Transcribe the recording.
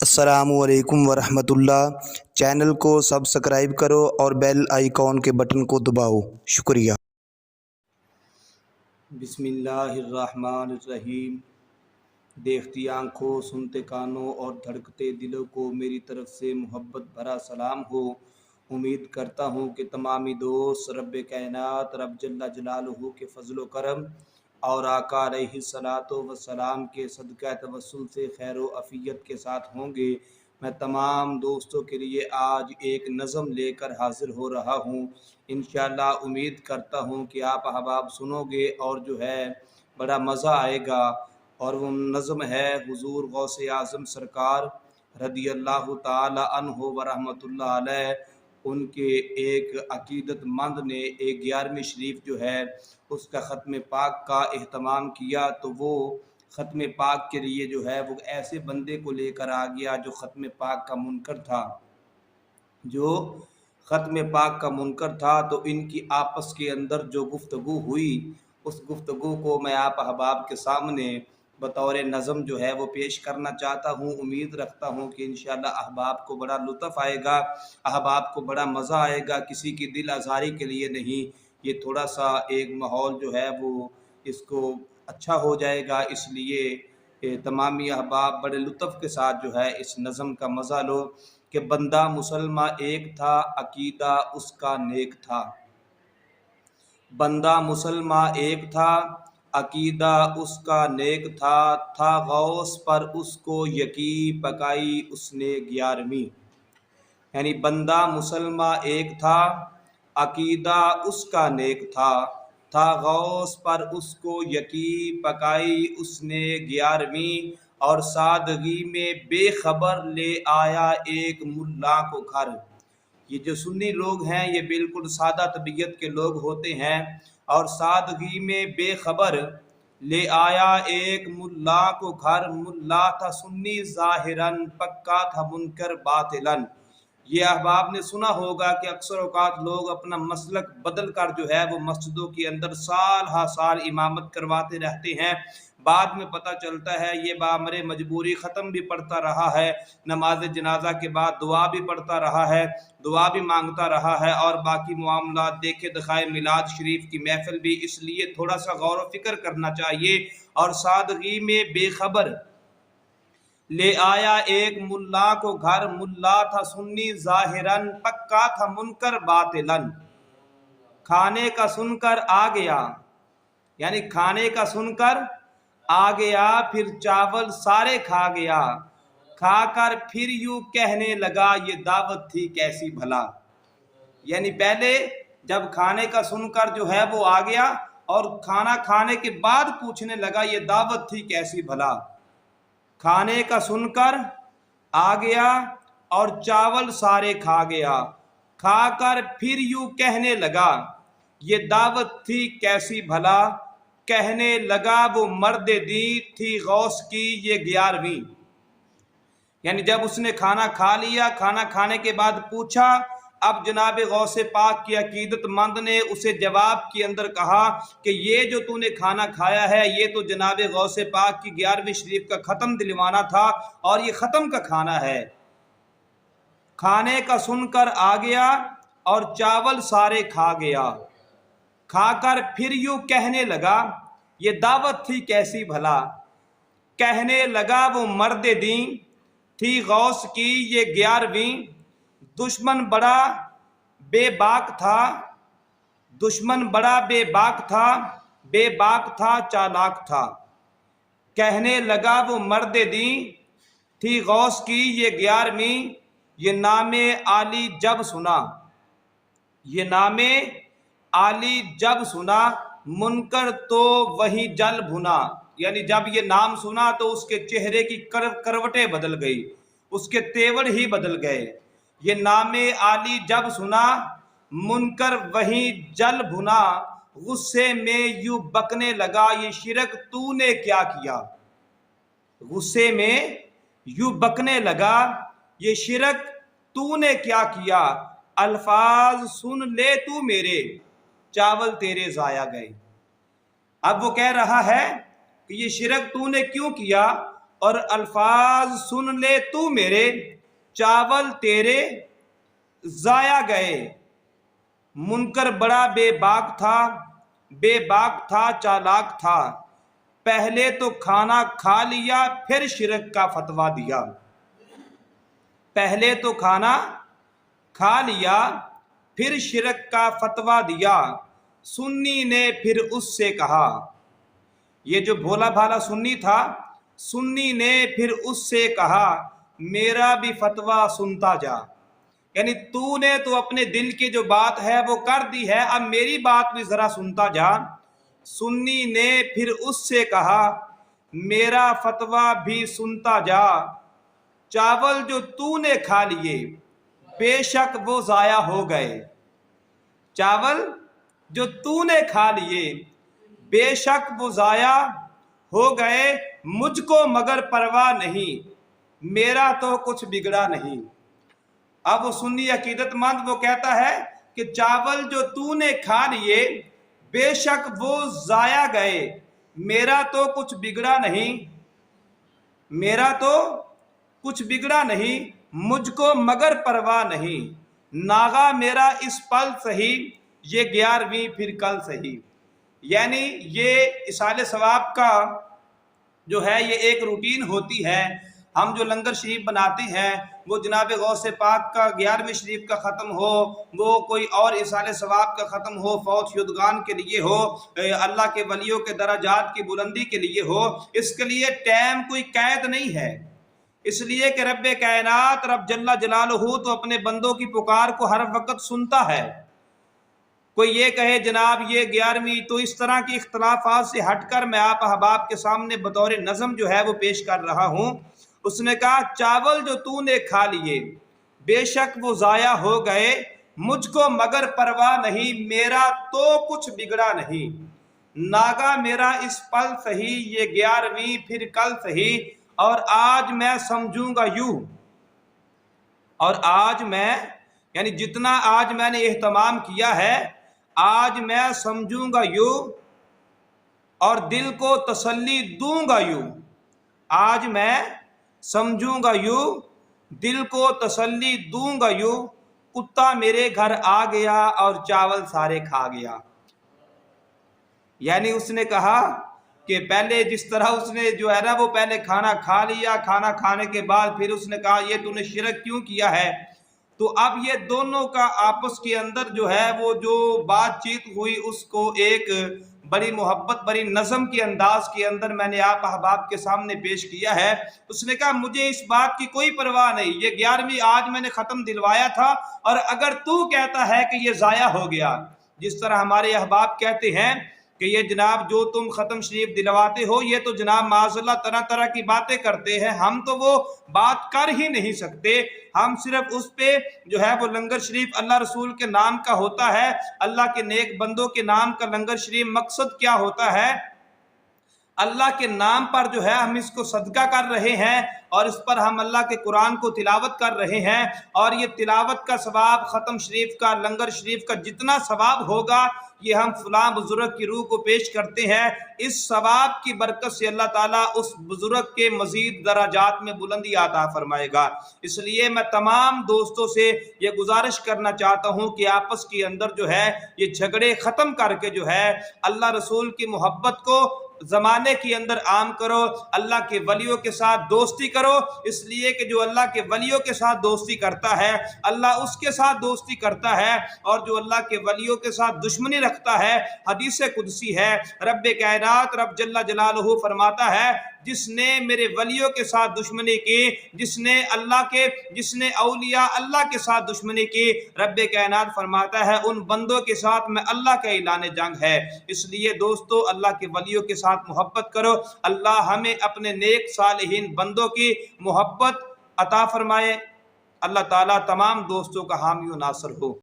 السلام علیکم ورحمۃ اللہ۔ چینل کو سبسکرائب کرو اور بیل آئیکن کے بٹن کو دباؤ۔ شکریہ۔ بسم اللہ الرحمن الرحیم۔ دیکھتی آنکھوں، سنتے کانوں اور دھڑکتے دلوں کو میری طرف سے محبت بھرا سلام ہو۔ امید کرتا ہوں کہ تمامی دوست رب کائنات رب جل جلالہ کے فضل و کرم اور آقا علیہ الصلاۃ والسلام کے صدقہ توسل سے خیر و عافیت کے ساتھ ہوں گے۔ میں تمام دوستوں کے لیے آج ایک نظم لے کر حاضر ہو رہا ہوں۔ انشاءاللہ امید کرتا ہوں کہ آپ احباب سنو گے اور بڑا مزہ آئے گا۔ اور وہ نظم ہے حضور غوث اعظم سرکار رضی اللہ تعالی عنہ و رحمۃ اللہ علیہ، ان کے ایک عقیدت مند نے ایک 11ویں شریف اس کا ختم پاک کا اہتمام کیا، تو وہ ختم پاک کے لیے وہ ایسے بندے کو لے کر آ گیا جو ختم پاک کا منکر تھا، تو ان کی آپس کے اندر جو گفتگو ہوئی، اس گفتگو کو میں آپ احباب کے سامنے بطور نظم وہ پیش کرنا چاہتا ہوں۔ امید رکھتا ہوں کہ انشاءاللہ احباب کو بڑا لطف آئے گا، احباب کو بڑا مزہ آئے گا، کسی کی دل آزاری کے لیے نہیں، یہ تھوڑا سا ایک ماحول وہ اس کو اچھا ہو جائے گا، اس لیے تمامی احباب بڑے لطف کے ساتھ اس نظم کا مزہ لو کہ بندہ مسلمہ ایک تھا، عقیدہ اس کا نیک تھا۔ بندہ مسلمہ ایک تھا، عقیدہ اس کا نیک تھا غوث پر اس کو یقین پکائی اس نے 11ویں۔ یعنی بندہ مسلمہ ایک تھا، عقیدہ اس کا نیک تھا غوث پر اس کو یقین پکائی اس نے 11ویں، اور سادگی میں بے خبر لے آیا ایک ملا کو گھر۔ یہ جو سنی لوگ ہیں یہ بالکل سادہ طبیعت کے لوگ ہوتے ہیں، اور سادگی میں بے خبر لے آیا ایک ملا کو گھر۔ ملا تھا سنی ظاہراً، پکا تھا منکر باطلاً۔ یہ احباب نے سنا ہوگا کہ اکثر اوقات لوگ اپنا مسلک بدل کر وہ مسجدوں کے اندر سال ہا سال امامت کرواتے رہتے ہیں، بعد میں پتہ چلتا ہے یہ بامر مجبوری ختم بھی پڑھتا رہا ہے، نماز جنازہ کے بعد دعا بھی پڑھتا رہا ہے، دعا بھی مانگتا رہا ہے، اور باقی معاملات دیکھے دکھائے میلاد شریف کی محفل بھی۔ اس لیے تھوڑا سا غور و فکر کرنا چاہیے۔ اور سادگی میں بے خبر لے آیا ایک ملا کو گھر۔ ملا تھا سنی ظاہراً، پکا تھا منکر باطلاً۔ کھانے کا سن کر آ گیا، یعنی کھانے کا سن کر آ گیا، پھر چاول سارے کھا گیا، کھا کر پھر یوں کہنے لگا یہ دعوت تھی کیسی بھلا۔ یعنی پہلے جب کھانے کا سن کر وہ آ گیا، اور کھانا کھانے کے بعد پوچھنے لگا یہ دعوت تھی کیسی بھلا۔ کھانے کا سن کر آ گیا اور چاول سارے کھا گیا، کھا کر پھر یوں کہنے لگا یہ دعوت تھی کیسی بھلا۔ کہنے لگا وہ مرد دین تھی غوث کی یہ 11ویں۔ یعنی جب اس نے کھانا کھا لیا، کھانا کھانے کے بعد پوچھا، اب جناب غوث پاک کی عقیدت مند نے اسے جواب کے اندر کہا کہ یہ جو تو نے کھانا کھایا ہے یہ تو جناب غوث پاک کی 11ویں شریف کا ختم دلوانا تھا، اور یہ ختم کا کھانا ہے۔ کھانے کا سن کر آ گیا اور چاول سارے کھا گیا، کھا کر پھر یوں کہنے لگا یہ دعوت تھی کیسی بھلا۔ کہنے لگا وہ مرد دین تھی غوث کی یہ 11ویں۔ دشمن بڑا بے باک تھا، دشمن بڑا بے باک تھا چالاک تھا۔ کہنے لگا وہ مرد دین تھی غوث کی یہ 11ویں۔ یہ نام عالی جب سنا، یہ نام عالی جب سنا، منکر تو وہی جل بھنا۔ یعنی جب یہ نام سنا تو اس کے چہرے کی کروٹیں بدل گئی، اس کے تیور ہی بدل گئے۔ یہ نام عالی جب سنا، منکر وہی جل بھنا، غصے میں یوں بکنے لگا یہ شرک تو نے کیا کیا۔ غصے میں یوں بکنے لگا یہ شرک تو نے کیا کیا۔ الفاظ سن لے تو میرے، چاول تیرے ضائع گئے۔ اب وہ کہہ رہا ہے کہ یہ شرک تو نے کیوں کیا، اور الفاظ سن لے تو میرے، چاول تیرے ضائع گئے۔ منکر بڑا بے باک تھا چالاک تھا، پہلے تو کھانا کھا لیا پھر شرک کا فتویٰ دیا۔ پہلے تو کھانا کھا لیا پھر شرک کا فتویٰ دیا، سنی نے پھر اس سے کہا۔ یہ جو بھولا بھالا سنی تھا، سنی نے پھر اس سے کہا میرا بھی فتویٰ سنتا جا، یعنی تو نے تو اپنے دل کی جو بات ہے وہ کر دی ہے، اب میری بات بھی ذرا سنتا جا۔ سنی نے پھر اس سے کہا میرا فتویٰ بھی سنتا جا، چاول جو تو نے کھا لیے بے شک وہ ضائع ہو گئے۔ چاول جو تو نے کھا لیے بے شک وہ ضائع ہو گئے، مجھ کو مگر پرواہ نہیں، میرا تو کچھ بگڑا نہیں۔ اب وہ سنی عقیدت مند وہ کہتا ہے کہ چاول جو تو نے کھا لیے بے شک وہ ضائع گئے، میرا تو کچھ بگڑا نہیں، میرا تو کچھ بگڑا نہیں، مجھ کو مگر پرواہ نہیں، ناغا میرا اس پل سہی، یہ 11ویں پھر کل سہی۔ یعنی یہ اصالِ ثواب کا جو ہے یہ ایک روٹین ہوتی ہے۔ ہم جو لنگر شریف بناتے ہیں وہ جناب غوث پاک کا 11ویں شریف کا ختم ہو، وہ کوئی اور اصالِ ثواب کا ختم ہو، فوت شدگان کے لیے ہو، اللہ کے ولیوں کے درجات کی بلندی کے لیے ہو، اس کے لیے ٹائم کوئی قید نہیں ہے، اس لیے کہ رب کائنات رب جل جلالہ تو اپنے بندوں کی پکار کو ہر وقت سنتا ہے۔ کوئی یہ کہے جناب یہ 11ویں، تو اس طرح کی اختلافات سے ہٹ کر میں آپ احباب کے سامنے بطور نظم جو ہے وہ پیش کر رہا ہوں۔ اس نے کہا چاول جو تو نے کھا لیے بے شک وہ ضائع ہو گئے، مجھ کو مگر پرواہ نہیں، میرا تو کچھ بگڑا نہیں، ناگا میرا اس پل سہی، یہ 11ویں پھر کل سہی، اور آج میں سمجھوں گا یوں، اور آج میں یعنی جتنا آج میں نے اہتمام کیا ہے آج میں سمجھوں گا یوں اور دل کو تسلی دوں گا یوں، آج میں سمجھوں گا یوں دل کو تسلی دوں گا یوں، کتا میرے گھر آ گیا اور چاول سارے کھا گیا۔ یعنی اس نے کہا کہ پہلے جس طرح اس نے جو ہے نا وہ پہلے کھانا کھا لیا، کھانا کھانے کے بعد پھر اس نے کہا یہ تو نے شرک کیوں کیا ہے، تو اب یہ دونوں کا آپس کے اندر جو ہے وہ جو بات چیت ہوئی اس کو ایک بڑی محبت بڑی نظم کے انداز کے اندر میں نے آپ احباب کے سامنے پیش کیا ہے۔ اس نے کہا مجھے اس بات کی کوئی پرواہ نہیں، یہ 11ویں آج میں نے ختم دلوایا تھا، اور اگر تو کہتا ہے کہ یہ ضائع ہو گیا، جس طرح ہمارے احباب کہتے ہیں کہ یہ جناب جو تم ختم شریف دلواتے ہو یہ تو جناب معاذ اللہ طرح طرح کی باتیں کرتے ہیں، ہم تو وہ بات کر ہی نہیں سکتے، ہم صرف اس پہ جو ہے وہ لنگر شریف اللہ رسول کے نام کا ہوتا ہے، اللہ کے نیک بندوں کے نام کا لنگر شریف مقصد کیا ہوتا ہے، اللہ کے نام پر جو ہے ہم اس کو صدقہ کر رہے ہیں، اور اس پر ہم اللہ کے قرآن کو تلاوت کر رہے ہیں، اور یہ تلاوت کا ثواب ختم شریف کا لنگر شریف کا جتنا ثواب ہوگا یہ ہم فلاں بزرگ کی روح کو پیش کرتے ہیں، اس ثواب کی برکت سے اللہ تعالیٰ اس بزرگ کے مزید درجات میں بلندی عطا فرمائے گا۔ اس لیے میں تمام دوستوں سے یہ گزارش کرنا چاہتا ہوں کہ آپس کے اندر جو ہے یہ جھگڑے ختم کر کے جو ہے اللہ رسول کی محبت کو زمانے کے اندر عام کرو، اللہ کے ولیوں کے ساتھ دوستی کرو، اس لیے کہ جو اللہ کے ولیوں کے ساتھ دوستی کرتا ہے اللہ اس کے ساتھ دوستی کرتا ہے، اور جو اللہ کے ولیوں کے ساتھ دشمنی رکھتا ہے، حدیث قدسی ہے رب کائنات رب جل جلالہ فرماتا ہے جس نے میرے ولیوں کے ساتھ دشمنی کی، جس نے اولیاء اللہ کے ساتھ دشمنی کی، رب کائنات فرماتا ہے ان بندوں کے ساتھ میں اللہ کا اعلان جنگ ہے۔ اس لیے دوستو اللہ کے ولیوں کے ساتھ محبت کرو، اللہ ہمیں اپنے نیک صالحین بندوں کی محبت عطا فرمائے، اللہ تعالیٰ تمام دوستوں کا حامی و ناصر ہو۔